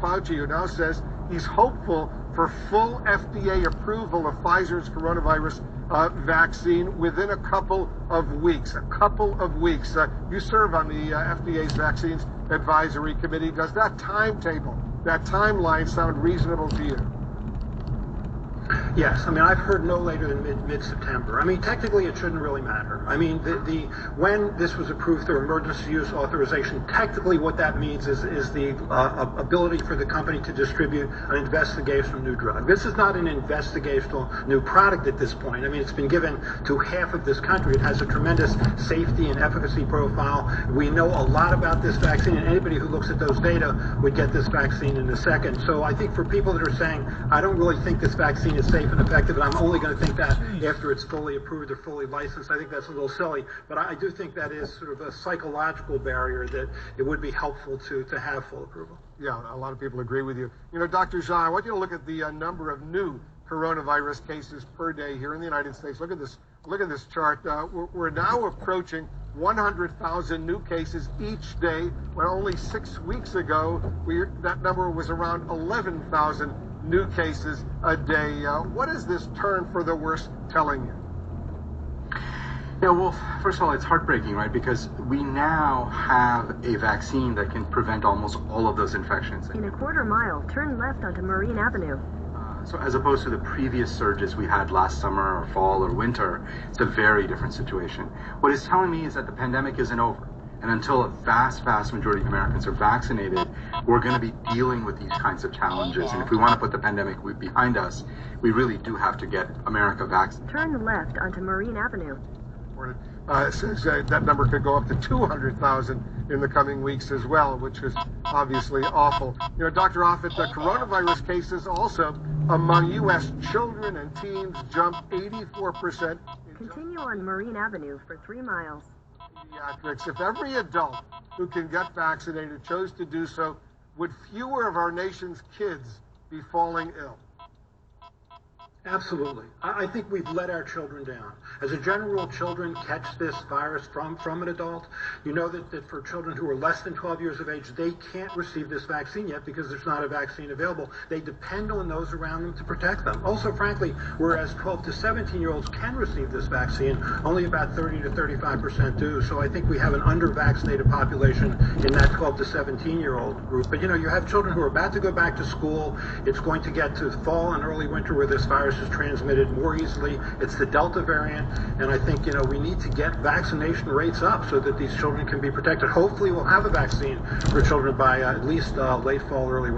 Fauci, who now says he's hopeful for full FDA approval of Pfizer's coronavirus vaccine within a couple of weeks. You serve on the FDA's Vaccines Advisory Committee. Does that timetable, that timeline sound reasonable to you? Yes, I mean, I've heard no later than mid-September. I mean, technically it shouldn't really matter. I mean, when this was approved through emergency use authorization, technically what that means is the ability for the company to distribute an investigational new drug. This is not an investigational new product at this point. I mean, it's been given to half of this country. It has a tremendous safety and efficacy profile. We know a lot about this vaccine, and anybody who looks at those data would get this vaccine in a second. So I think for people that are saying, I don't really think this vaccine is safe and effective, and I'm only going to think that after it's fully approved or fully licensed, I think that's a little silly. But I do think that is sort of a psychological barrier that it would be helpful to have full approval. Yeah, a lot of people agree with you. You know, Dr. Jean, I want you to look at the number of new coronavirus cases per day here in the United States. Look at this chart. We're now approaching 100,000 new cases each day, when only 6 weeks ago that number was around 11,000 new cases a day. What is this turn for the worse telling you? Yeah, well, first of all, it's heartbreaking, right? Because we now have a vaccine that can prevent almost all of those infections. In a quarter mile, turn left onto Marine Avenue. So as opposed to the previous surges we had last summer or fall or winter, it's a very different situation. What it's telling me is that the pandemic isn't over. And until a vast majority of Americans are vaccinated, we're going to be dealing with these kinds of challenges. And if we want to put the pandemic behind us, we really do have to get America vaccinated. Turn left onto Marine Avenue. Says that number could go up to 200,000 in the coming weeks as well, which is obviously awful. You know, Dr. Offit, the coronavirus cases also among U.S. children and teens jumped 84%. Continue on Marine Avenue for 3 miles. Pediatrics. If every adult who can get vaccinated chose to do so, would fewer of our nation's kids be falling ill? Absolutely. I think we've let our children down. As a general rule, children catch this virus from an adult. You know that for children who are less than 12 years of age, they can't receive this vaccine yet because there's not a vaccine available. They depend on those around them to protect them. Also, frankly, whereas 12 to 17-year-olds can receive this vaccine, only about 30 to 35% do. So I think we have an under-vaccinated population in that 12 to 17-year-old group. But, you know, you have children who are about to go back to school. It's going to get to fall and early winter where this virus is transmitted more easily. It's the Delta variant, and I think, you know, we need to get vaccination rates up so that these children can be protected. Hopefully we'll have a vaccine for children by at least late fall, early winter.